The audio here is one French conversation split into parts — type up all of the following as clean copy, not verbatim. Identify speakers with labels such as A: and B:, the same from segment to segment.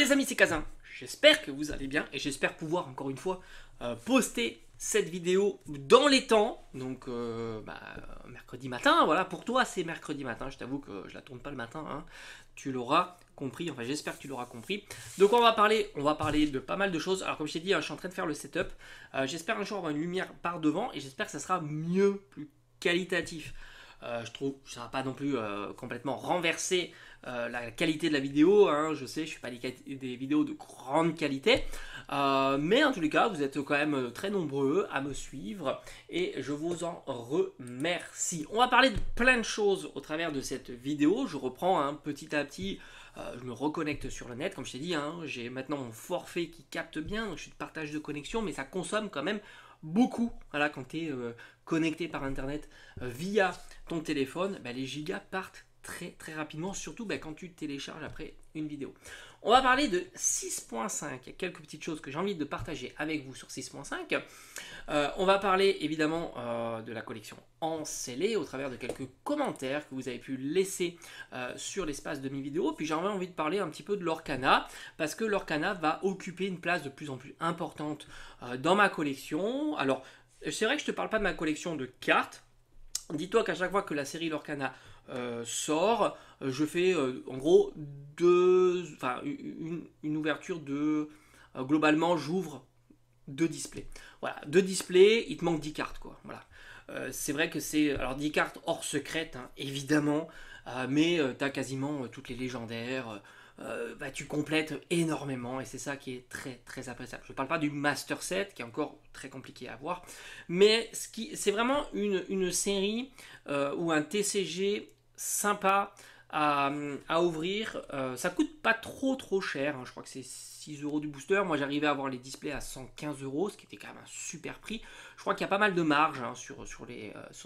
A: les amis, c'est Kazin. J'espère que vous allez bien et j'espère pouvoir encore une fois poster cette vidéo dans les temps. Donc mercredi matin, voilà, pour toi c'est mercredi matin. Je t'avoue que je la tourne pas le matin, hein. Tu l'auras compris, enfin j'espère que tu l'auras compris. Donc on va parler de pas mal de choses. Alors comme je t'ai dit, hein, je suis en train de faire le setup. J'espère un jour avoir une lumière par devant et j'espère que ça sera mieux, plus qualitatif. Je trouve que ça ne va pas non plus complètement renverser la qualité de la vidéo, hein. Je sais, je ne fais pas des vidéos de grande qualité, mais en tous les cas, vous êtes quand même très nombreux à me suivre et je vous en remercie. On va parler de plein de choses au travers de cette vidéo. Je reprends petit à petit. Je me reconnecte sur le net, comme je t'ai dit, hein, j'ai maintenant mon forfait qui capte bien, donc je suis de partage de connexion, mais ça consomme quand même beaucoup. Voilà, quand tu es connecté par internet via ton téléphone, les gigas partent très rapidement, surtout quand tu télécharges après une vidéo. On va parler de 6.5, il y a quelques petites choses que j'ai envie de partager avec vous sur 6.5. On va parler évidemment de la collection en scellé au travers de quelques commentaires que vous avez pu laisser sur l'espace de mes vidéos. Puis j'avais envie de parler un petit peu de l'Orcana, parce que l'Orcana va occuper une place de plus en plus importante dans ma collection. Alors c'est vrai que je ne te parle pas de ma collection de cartes. Dis-toi qu'à chaque fois que la série Lorcana sort, je fais en gros une ouverture de... globalement, j'ouvre 2 displays. Voilà, 2 displays, il te manque 10 cartes, quoi. Voilà. C'est vrai que c'est... Alors 10 cartes hors secrète, hein, évidemment, mais tu as quasiment toutes les légendaires. Tu complètes énormément et c'est ça qui est très appréciable. Je ne parle pas du Master Set qui est encore très compliqué à avoir, mais c'est vraiment une série ou un TCG sympa à ouvrir. Ça coûte pas trop cher, hein. Je crois que c'est 6 € du booster. Moi j'arrivais à avoir les displays à 115 €, ce qui était quand même un super prix. Je crois qu'il y a pas mal de marge, hein, sur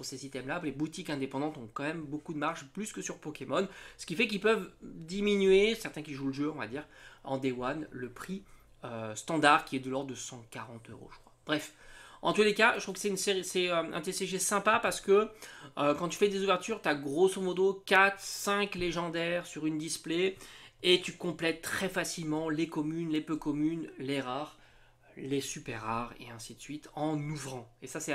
A: ces items-là. Les boutiques indépendantes ont quand même beaucoup de marge, plus que sur Pokémon, ce qui fait qu'ils peuvent diminuer, certains qui jouent le jeu, on va dire, en Day One, le prix standard qui est de l'ordre de 140 €, je crois. Bref. En tous les cas, je trouve que c'est un TCG sympa parce que quand tu fais des ouvertures, tu as grosso modo 4-5 légendaires sur une display et tu complètes très facilement les communes, les peu communes, les rares, les super rares et ainsi de suite en ouvrant. Et ça, c'est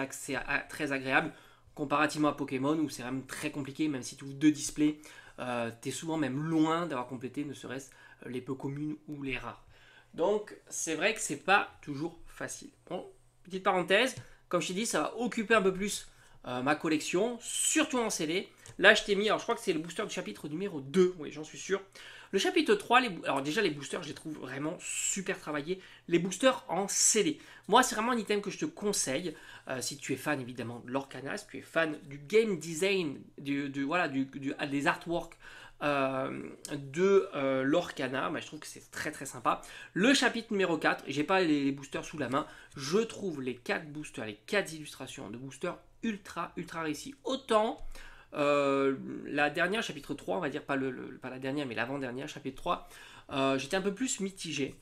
A: très agréable comparativement à Pokémon où c'est vraiment très compliqué, même si tu ouvres 2 displays, tu es souvent même loin d'avoir complété ne serait-ce les peu communes ou les rares. Donc, c'est vrai que c'est pas toujours facile. Bon, petite parenthèse, comme je t'ai dit, ça va occuper un peu plus ma collection, surtout en CD. Là, je t'ai mis, alors je crois que c'est le booster du chapitre numéro 2, oui, j'en suis sûr. Le chapitre 3, alors déjà les boosters, je les trouve vraiment super travaillés. Les boosters en CD. Moi, c'est vraiment un item que je te conseille, si tu es fan évidemment de l'Orcana, si tu es fan du game design, des artworks de l'Orcana, je trouve que c'est très sympa. Le chapitre numéro 4, j'ai pas les boosters sous la main, je trouve les 4 boosters, les 4 illustrations de boosters ultra réussis. Autant la dernière, chapitre 3, on va dire pas la dernière mais l'avant-dernière, chapitre 3, j'étais un peu plus mitigé.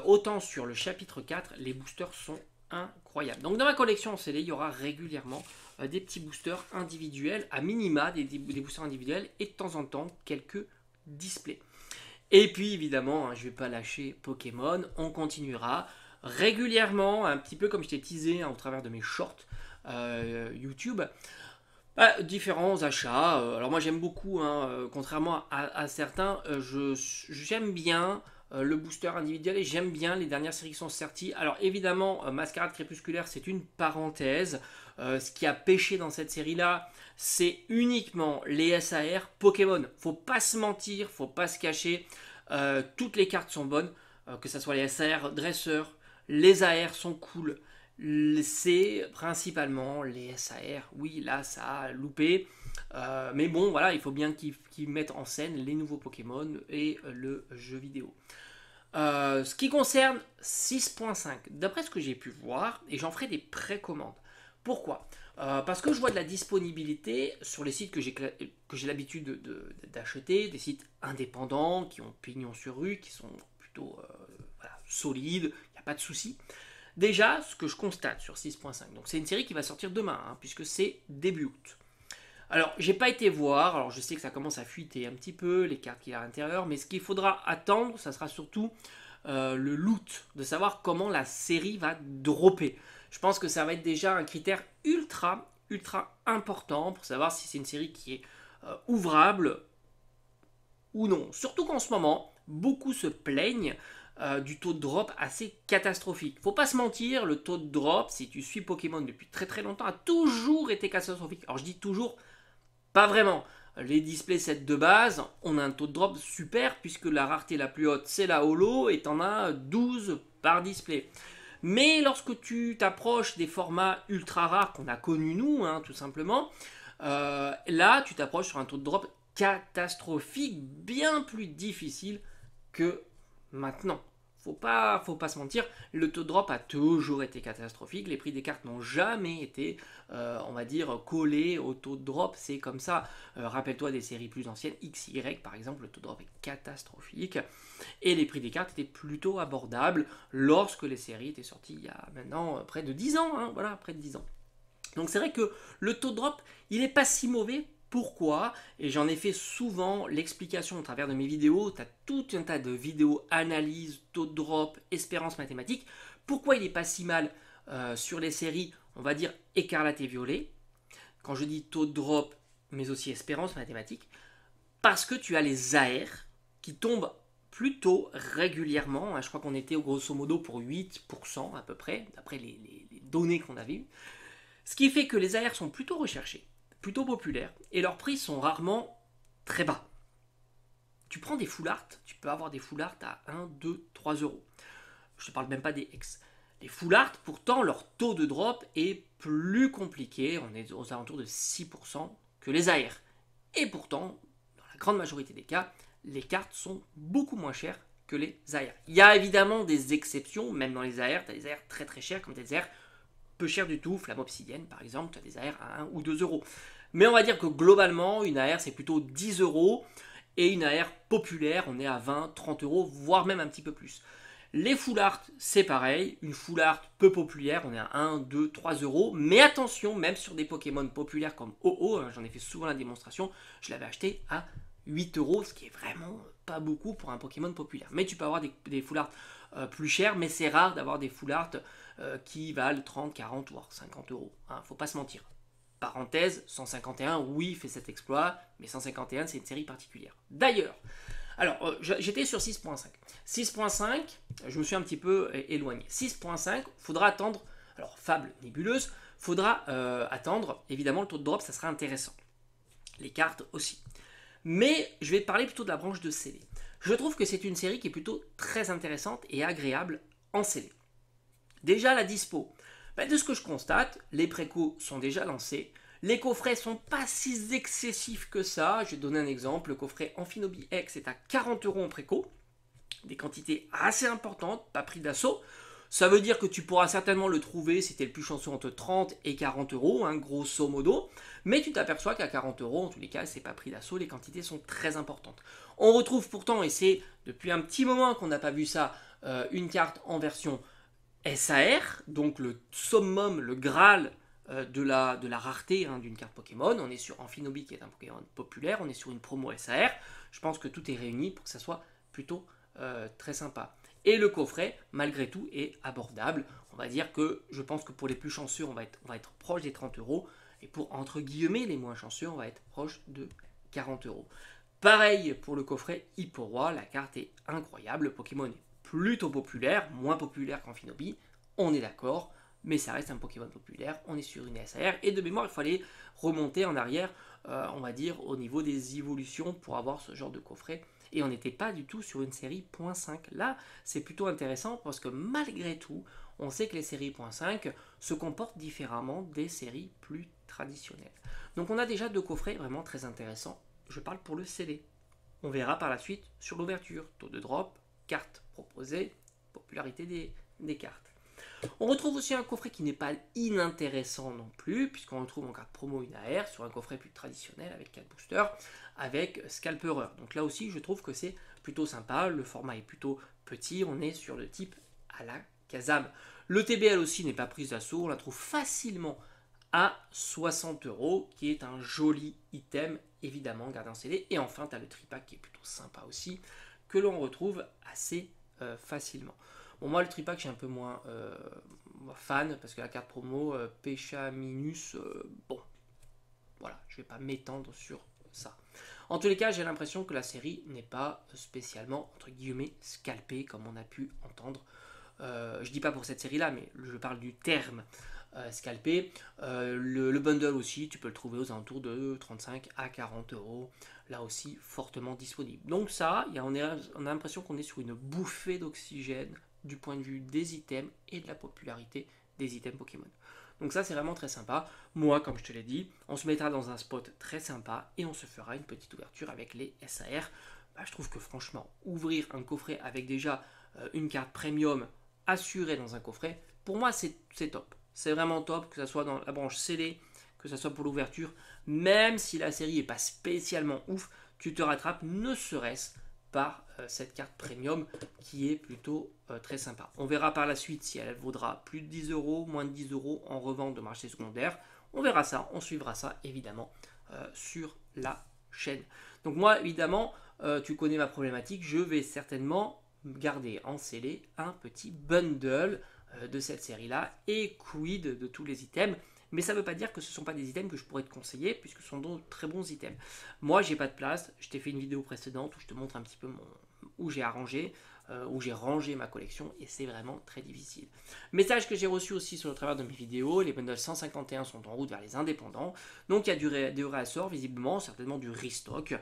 A: Autant sur le chapitre 4, les boosters sont incroyables. Donc dans ma collection CD, il y aura régulièrement des petits boosters individuels, à minima des boosters individuels et de temps en temps quelques displays. Et puis évidemment, je ne vais pas lâcher Pokémon, on continuera régulièrement, un petit peu comme je t'ai teasé au travers de mes shorts YouTube. Différents achats. Alors moi j'aime beaucoup, hein, contrairement à certains, j'aime bien le booster individuel et j'aime bien les dernières séries qui sont sorties. Alors évidemment, Mascarade Crépusculaire c'est une parenthèse. Ce qui a pêché dans cette série-là, c'est uniquement les SAR Pokémon. Faut pas se mentir, faut pas se cacher. Toutes les cartes sont bonnes, que ce soit les SAR dresseurs, les AR sont cool. C'est principalement les SAR. Oui, là, ça a loupé. Mais bon, voilà, il faut bien qu'ils mettent en scène les nouveaux Pokémon et le jeu vidéo. Ce qui concerne 6.5, d'après ce que j'ai pu voir, et j'en ferai des précommandes. Pourquoi ? Parce que je vois de la disponibilité sur les sites que j'ai l'habitude d'acheter, des sites indépendants qui ont pignon sur rue, qui sont plutôt solides, il n'y a pas de souci. Déjà, ce que je constate sur 6.5, donc c'est une série qui va sortir demain, hein, puisque c'est début août. Alors, j'ai pas été voir, alors je sais que ça commence à fuiter un petit peu, les cartes qu'il y a à l'intérieur, mais ce qu'il faudra attendre, ça sera surtout le loot, de savoir comment la série va dropper. Je pense que ça va être déjà un critère ultra important pour savoir si c'est une série qui est ouvrable ou non. Surtout qu'en ce moment, beaucoup se plaignent du taux de drop assez catastrophique. Faut pas se mentir, le taux de drop, si tu suis Pokémon depuis très longtemps, a toujours été catastrophique. Alors je dis toujours, pas vraiment. Les displays sets de base, on a un taux de drop super puisque la rareté la plus haute c'est la holo et t'en as 12 par display. Mais lorsque tu t'approches des formats ultra rares qu'on a connus nous, hein, tout simplement, là tu t'approches sur un taux de drop catastrophique, bien plus difficile que maintenant. Faut pas se mentir, le taux de drop a toujours été catastrophique, les prix des cartes n'ont jamais été, on va dire, collés au taux de drop, c'est comme ça. Rappelle-toi des séries plus anciennes, XY par exemple, le taux de drop est catastrophique, et les prix des cartes étaient plutôt abordables lorsque les séries étaient sorties il y a maintenant près de 10 ans, hein, voilà, près de 10 ans. Donc c'est vrai que le taux de drop, il n'est pas si mauvais. Pourquoi? Et j'en ai fait souvent l'explication au travers de mes vidéos. Tu as tout un tas de vidéos, analyse, taux de drop, espérance mathématique. Pourquoi il n'est pas si mal sur les séries, on va dire écarlate et violet? Quand je dis taux de drop, mais aussi espérance mathématique, parce que tu as les AR qui tombent plutôt régulièrement. Je crois qu'on était au grosso modo pour 8% à peu près, d'après les données qu'on avait eues. Ce qui fait que les AR sont plutôt recherchés, plutôt populaires, et leurs prix sont rarement très bas. Tu prends des full art, tu peux avoir des full art à 1, 2, 3 euros. Je ne te parle même pas des X. Les full art, pourtant, leur taux de drop est plus compliqué, on est aux alentours de 6% que les AR. Et pourtant, dans la grande majorité des cas, les cartes sont beaucoup moins chères que les AR. Il y a évidemment des exceptions, même dans les AR, tu as des AR très chers, comme des AR peu cher du tout, flamme obsidienne par exemple, tu as des AR à 1 ou 2 euros. Mais on va dire que globalement, une AR c'est plutôt 10 euros et une AR populaire, on est à 20, 30 euros, voire même un petit peu plus. Les full art, c'est pareil, une full art peu populaire, on est à 1, 2, 3 euros. Mais attention, même sur des Pokémon populaires comme Oh-Oh, j'en ai fait souvent la démonstration, je l'avais acheté à 8 euros, ce qui est vraiment pas beaucoup pour un Pokémon populaire. Mais tu peux avoir des full art plus chers, mais c'est rare d'avoir des full art qui valent 30, 40 voire 50 euros. Hein, faut pas se mentir. Parenthèse, 151, oui, fait cet exploit, mais 151, c'est une série particulière. D'ailleurs, alors, j'étais sur 6.5. 6.5, je me suis un petit peu éloigné. 6.5, faudra attendre, alors fable nébuleuse, faudra attendre, évidemment, le taux de drop, ça sera intéressant. Les cartes aussi. Mais je vais te parler plutôt de la branche de scellé. Je trouve que c'est une série qui est plutôt très intéressante et agréable en scellé. Déjà la dispo. De ce que je constate, les précos sont déjà lancés. Les coffrets sont pas si excessifs que ça. Je vais te donner un exemple. Le coffret Amphinobi X est à 40 euros en préco. Des quantités assez importantes, pas pris d'assaut. Ça veut dire que tu pourras certainement le trouver si tu es le plus chanceux entre 30 et 40 euros, hein, grosso modo. Mais tu t'aperçois qu'à 40 euros, en tous les cas, c'est pas pris d'assaut, les quantités sont très importantes. On retrouve pourtant, et c'est depuis un petit moment qu'on n'a pas vu ça, une carte en version SAR, donc le summum, le Graal de la rareté hein, d'une carte Pokémon. On est sur Amphinobi qui est un Pokémon populaire, on est sur une promo SAR. Je pense que tout est réuni pour que ça soit plutôt très sympa. Et le coffret, malgré tout, est abordable. On va dire que je pense que pour les plus chanceux, on va être proche des 30 euros. Et pour, entre guillemets, les moins chanceux, on va être proche de 40 euros. Pareil pour le coffret Hipporoi, la carte est incroyable. Le Pokémon est plutôt populaire, moins populaire qu'Amphinobi, on est d'accord. Mais ça reste un Pokémon populaire, on est sur une SAR. Et de mémoire, il fallait remonter en arrière, on va dire, au niveau des évolutions pour avoir ce genre de coffret. Et on n'était pas du tout sur une série .5. Là, c'est plutôt intéressant parce que malgré tout, on sait que les séries .5 se comportent différemment des séries plus traditionnelles. Donc on a déjà deux coffrets vraiment très intéressants. Je parle pour le CD. On verra par la suite sur l'ouverture, taux de drop, cartes proposées, popularité des cartes. On retrouve aussi un coffret qui n'est pas inintéressant non plus, puisqu'on retrouve en carte promo une AR sur un coffret plus traditionnel avec 4 boosters, avec Scalperer. Donc là aussi, je trouve que c'est plutôt sympa. Le format est plutôt petit, on est sur le type à la Kazam. Le TBL aussi n'est pas prise d'assaut, on la trouve facilement à 60 €, qui est un joli item, évidemment, gardé en CD. Et enfin, tu as le tripack qui est plutôt sympa aussi, que l'on retrouve assez facilement. Bon, moi, le tripack, je suis un peu moins fan, parce que la carte promo, Pecha Minus, bon, voilà, je ne vais pas m'étendre sur ça. En tous les cas, j'ai l'impression que la série n'est pas spécialement, entre guillemets, scalpée, comme on a pu entendre. Je dis pas pour cette série-là, mais je parle du terme scalpé. Le bundle aussi, tu peux le trouver aux alentours de 35 à 40 €. Là aussi, fortement disponible. Donc ça, on a l'impression qu'on est sur une bouffée d'oxygène du point de vue des items et de la popularité des items Pokémon. Donc ça, c'est vraiment très sympa. Moi, comme je te l'ai dit, on se mettra dans un spot très sympa et on se fera une petite ouverture avec les SAR. Bah, je trouve que franchement, ouvrir un coffret avec déjà une carte premium assurée dans un coffret, pour moi, c'est top. C'est vraiment top, que ce soit dans la branche CD, que ce soit pour l'ouverture. Même si la série n'est pas spécialement ouf, tu te rattrapes ne serait-ce par cette carte premium qui est plutôt très sympa. On verra par la suite si elle vaudra plus de 10 €, moins de 10 € en revente de marché secondaire. On verra ça, on suivra ça évidemment sur la chaîne. Donc moi évidemment, tu connais ma problématique, je vais certainement garder en scellé un petit bundle de cette série là et quid de tous les items. Mais ça ne veut pas dire que ce ne sont pas des items que je pourrais te conseiller, puisque ce sont de très bons items. Moi, j'ai pas de place. Je t'ai fait une vidéo précédente où je te montre un petit peu où j'ai arrangé, où j'ai rangé ma collection, et c'est vraiment très difficile. Message que j'ai reçu aussi sur le travers de mes vidéos, les bundles 151 sont en route vers les indépendants. Donc il y a du réassort, visiblement, certainement du restock.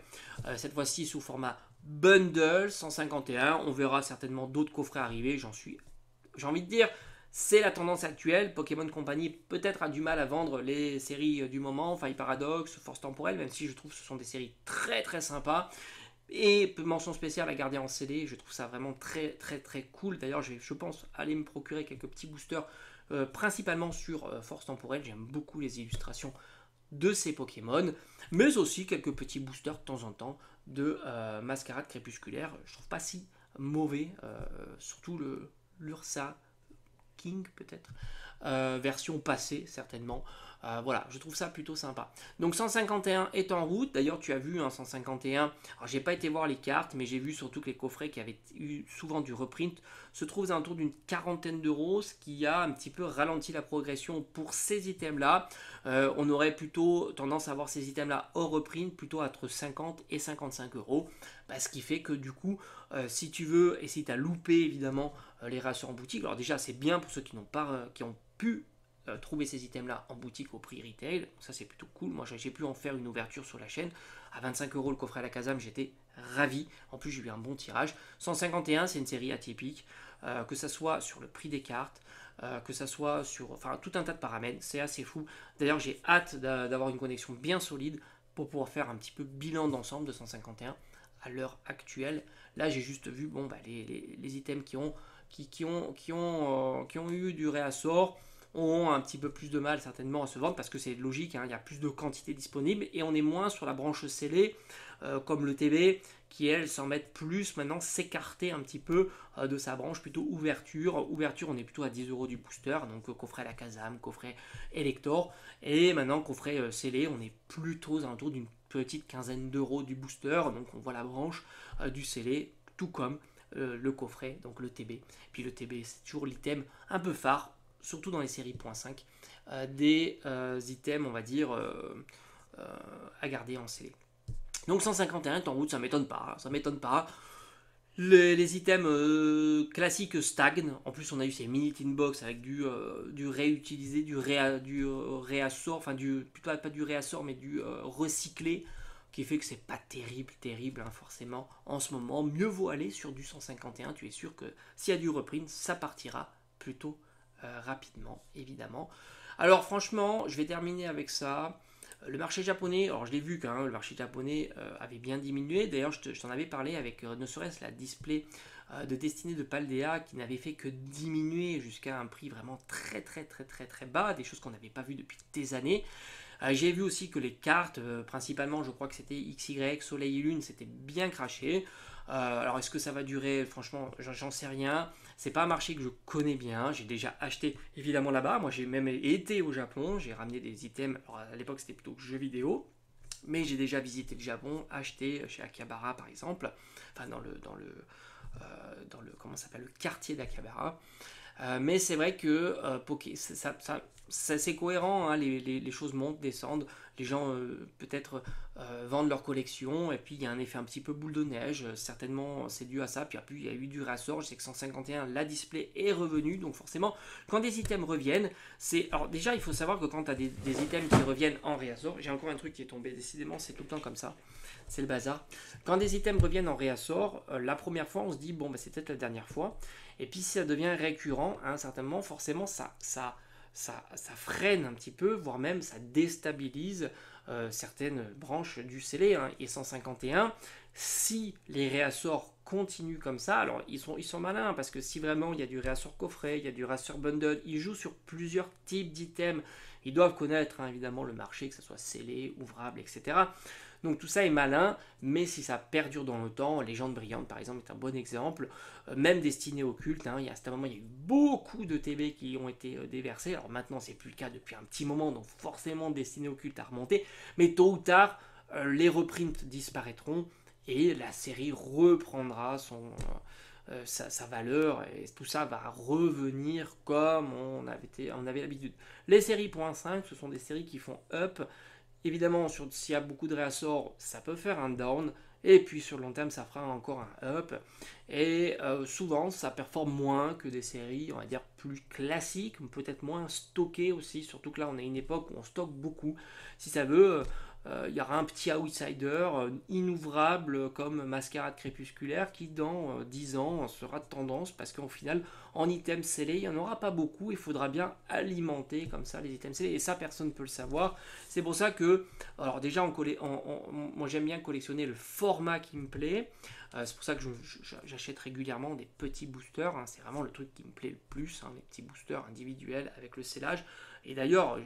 A: Cette fois-ci sous format bundle 151. On verra certainement d'autres coffrets arriver, j'ai envie de dire, c'est la tendance actuelle. Pokémon Company peut-être a du mal à vendre les séries du moment, Faille Paradox, Force Temporelle, même si je trouve que ce sont des séries très très sympas. Et mention spéciale à garder en CD, je trouve ça vraiment très très très cool. D'ailleurs, je pense aller me procurer quelques petits boosters, principalement sur Force Temporelle. J'aime beaucoup les illustrations de ces Pokémon, mais aussi quelques petits boosters de temps en temps de Mascarade Crépusculaire. Je trouve pas si mauvais, surtout l'Ursa King peut-être, version passée certainement. Voilà, je trouve ça plutôt sympa. Donc 151 est en route. D'ailleurs, tu as vu un 151. Alors, j'ai pas été voir les cartes, mais j'ai vu surtout que les coffrets qui avaient eu souvent du reprint se trouvent à un tour d'une quarantaine d'euros, ce qui a un petit peu ralenti la progression pour ces items-là. On aurait plutôt tendance à voir ces items-là hors reprint, plutôt entre 50 et 55 €. Bah, ce qui fait que du coup, si tu veux, et si tu as loupé évidemment les rations en boutique, alors déjà c'est bien pour ceux qui n'ont pas, qui ont pu trouver ces items là en boutique au prix retail, ça c'est plutôt cool. Moi j'ai pu en faire une ouverture sur la chaîne à 25 € le coffret à la Kazam, j'étais ravi. En plus j'ai eu un bon tirage. 151, c'est une série atypique, que ça soit sur le prix des cartes, que ça soit sur tout un tas de paramètres, c'est assez fou. D'ailleurs j'ai hâte d'avoir une connexion bien solide pour pouvoir faire un petit peu bilan d'ensemble de 151 à l'heure actuelle. Là j'ai juste vu les items qui ont eu du réassort auront un petit peu plus de mal certainement à se vendre, parce que c'est logique, hein, il y a plus de quantité disponible et on est moins sur la branche scellée comme le TB qui elle s'en met plus maintenant s'écarter un petit peu de sa branche plutôt ouverture. Ouverture, on est plutôt à 10 € du booster, donc coffret à la Kazam, coffret Elector, et maintenant coffret scellé, on est plutôt à alentour d'une petite quinzaine d'euros du booster, donc on voit la branche du scellé, tout comme le coffret, donc le TB. Puis le TB, c'est toujours l'item un peu phare, surtout dans les séries .5, des items, on va dire, à garder en scellé. Donc 151 est en route, ça m'étonne pas, hein, ça m'étonne pas. Les items classiques stagnent. En plus, on a eu ces mini tin box avec du réutilisé, du réassort, plutôt pas du réassort, mais du recyclé, qui fait que c'est pas terrible, hein, forcément en ce moment. Mieux vaut aller sur du 151. Tu es sûr que s'il y a du reprint, ça partira plutôt rapidement, évidemment. Alors franchement, je vais terminer avec ça. Le marché japonais, alors je l'ai vu quand même, le marché japonais avait bien diminué. D'ailleurs, je t'en avais parlé avec ne serait-ce la display de Destinée de Paldea qui n'avait fait que diminuer jusqu'à un prix vraiment très bas, des choses qu'on n'avait pas vues depuis des années. J'ai vu aussi que les cartes, principalement je crois que c'était XY, Soleil et Lune, c'était bien craché. Alors est-ce que ça va durer? Franchement, j'en sais rien. C'est pas un marché que je connais bien. J'ai déjà acheté évidemment là-bas. Moi j'ai même été au Japon. J'ai ramené des items. Alors à l'époque c'était plutôt jeux vidéo. Mais j'ai déjà visité le Japon, acheté chez Akihabara par exemple. Enfin dans le comment ça s'appelle, le quartier d'Akihabara. Mais c'est vrai que c'est cohérent, hein, les choses montent, descendent, les gens peut-être vendent leur collection, et puis il y a un effet un petit peu boule de neige, certainement c'est dû à ça, puis il y a eu du réassort, je sais que 151, la display est revenue, donc forcément, quand des items reviennent, c'est... Alors déjà, il faut savoir que quand tu as des items qui reviennent en réassort, j'ai encore un truc qui est tombé, décidément c'est tout le temps comme ça, c'est le bazar. Quand des items reviennent en réassort, la première fois on se dit, bon bah, c'est peut-être la dernière fois, et puis si ça devient récurrent, hein, certainement, forcément ça freine un petit peu, voire même ça déstabilise certaines branches du scellé, hein, et 151. Si les réassorts continuent comme ça, alors ils sont malins, parce que si vraiment il y a du réassort coffret, il y a du réassort bundle, ils jouent sur plusieurs types d'items, ils doivent connaître, hein, évidemment le marché, que ce soit scellé, ouvrable, etc. Donc tout ça est malin, mais si ça perdure dans le temps, Légende brillante par exemple est un bon exemple, même destiné au culte, hein, il y a, à un moment il y a eu beaucoup de TB qui ont été déversés, alors maintenant c'est plus le cas depuis un petit moment, donc forcément destiné au culte à remonter, mais tôt ou tard les reprints disparaîtront et la série reprendra sa valeur et tout ça va revenir comme on avait l'habitude. Les séries .5, ce sont des séries qui font up. Évidemment, s'il y a beaucoup de réassorts, ça peut faire un down. Et puis sur le long terme, ça fera encore un up. Et souvent, ça performe moins que des séries, on va dire, plus classiques, peut-être moins stockées aussi. Surtout que là, on est à une époque où on stocke beaucoup. Si ça veut, il y aura un petit outsider inouvrable comme Mascarade Crépusculaire qui, dans 10 ans, sera de tendance parce qu'au final, en items scellés, il n'y en aura pas beaucoup. Il faudra bien alimenter comme ça les items scellés. Et ça, personne ne peut le savoir. C'est pour ça que, alors déjà, moi j'aime bien collectionner le format qui me plaît. C'est pour ça que j'achète régulièrement des petits boosters. Hein. C'est vraiment le truc qui me plaît le plus, hein, les petits boosters individuels avec le scellage. Et d'ailleurs,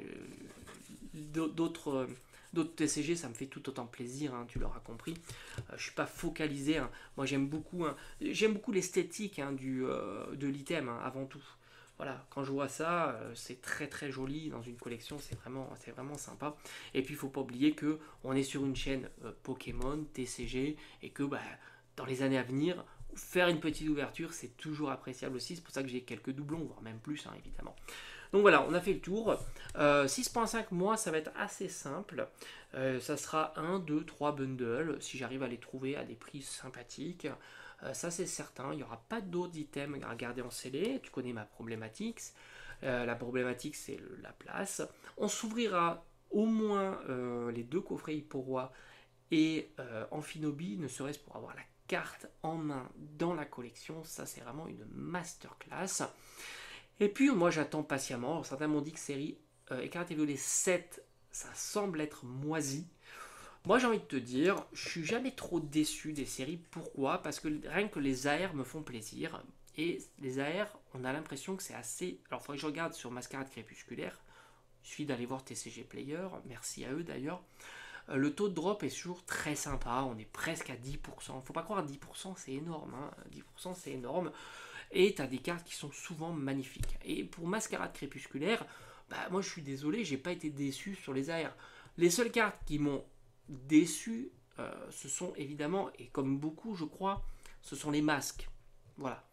A: d'autres TCG, ça me fait tout autant plaisir, hein, tu l'auras compris. Je ne suis pas focalisé. Hein. Moi, j'aime beaucoup l'esthétique, hein, de l'item, hein, avant tout. Voilà, quand je vois ça, c'est très très joli dans une collection, c'est vraiment sympa. Et puis il faut pas oublier que on est sur une chaîne Pokémon, TCG, et que bah, dans les années à venir, faire une petite ouverture, c'est toujours appréciable aussi. C'est pour ça que j'ai quelques doublons, voire même plus, hein, évidemment. Donc voilà, on a fait le tour. 6.5 mois, ça va être assez simple. Ça sera 1, 2, 3 bundles, si j'arrive à les trouver à des prix sympathiques. Ça c'est certain, il n'y aura pas d'autres items à garder en scellé. Tu connais ma problématique. La problématique c'est la place. On s'ouvrira au moins les 2 coffrets Hipporoi et Amphinobi, ne serait-ce pour avoir la carte en main dans la collection. Ça c'est vraiment une masterclass. Et puis moi j'attends patiemment. Alors, certains m'ont dit que série Écarlate et Violet 7, ça semble être moisi. Moi j'ai envie de te dire, je suis jamais trop déçu des séries. Pourquoi? Parce que rien que les AR me font plaisir. Et les AR, on a l'impression que c'est assez... Alors il faudrait que je regarde sur Mascarade Crépusculaire. Il suffit d'aller voir TCG Player. Merci à eux d'ailleurs. Le taux de drop est toujours très sympa. On est presque à 10%. Faut pas croire, 10% c'est énorme. Hein. 10% c'est énorme. Et tu as des cartes qui sont souvent magnifiques. Et pour Mascarade Crépusculaire, bah, moi je suis désolé, j'ai pas été déçu sur les AR. Les seules cartes qui m'ont déçu, ce sont évidemment, et comme beaucoup je crois, ce sont les masques. Voilà.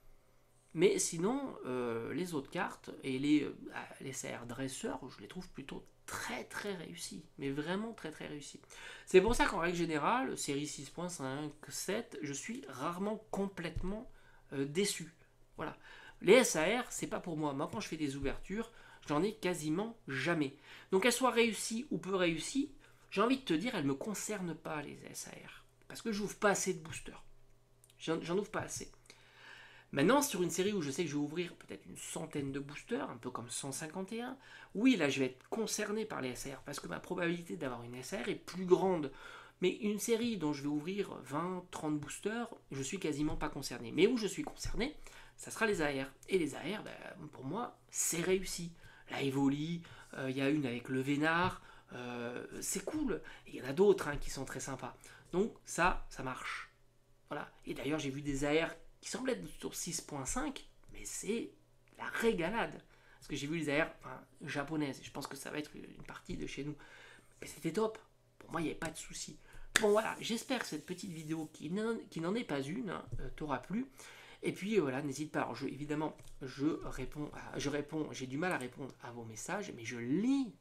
A: Mais sinon, les autres cartes et les CR dresseurs, je les trouve plutôt très très réussis. Mais vraiment très très réussis. C'est pour ça qu'en règle générale, série 6.5, 7, je suis rarement complètement déçu. Voilà. Les SAR, c'est pas pour moi. Moi, quand je fais des ouvertures, j'en ai quasiment jamais. Donc, qu'elles soient réussies ou peu réussies, j'ai envie de te dire, elles ne me concernent pas, les SAR. Parce que j'ouvre pas assez de boosters. J'en ouvre pas assez. Maintenant, sur une série où je sais que je vais ouvrir peut-être une centaine de boosters, un peu comme 151, oui, là, je vais être concerné par les SAR, parce que ma probabilité d'avoir une SAR est plus grande. Mais une série dont je vais ouvrir 20, 30 boosters, je suis quasiment pas concerné. Mais où je suis concerné, ça sera les AR. Et les AR, pour moi, c'est réussi. La Evoli, il y a une avec le Vénard, c'est cool. Il y en a d'autres, hein, qui sont très sympas. Donc ça marche. Voilà. Et d'ailleurs, j'ai vu des AR qui semblent être sur 6.5, mais c'est la régalade. Parce que j'ai vu les AR japonaises, et je pense que ça va être une partie de chez nous. Et c'était top. Pour moi, il n'y avait pas de souci. Bon voilà, j'espère que cette petite vidéo qui n'en est pas une t'aura plu. Et puis voilà, n'hésite pas. Alors, évidemment, réponds, j'ai du mal à répondre à vos messages, mais je lis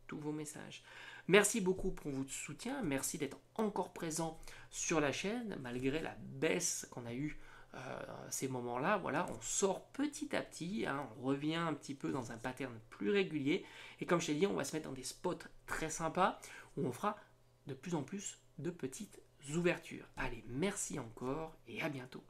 A: tous vos messages. Merci beaucoup pour votre soutien. Merci d'être encore présent sur la chaîne, malgré la baisse qu'on a eue ces moments-là. Voilà, on sort petit à petit, hein, on revient un petit peu dans un pattern plus régulier. Et comme je t'ai dit, on va se mettre dans des spots très sympas où on fera de plus en plus de petites ouvertures. Allez, merci encore et à bientôt.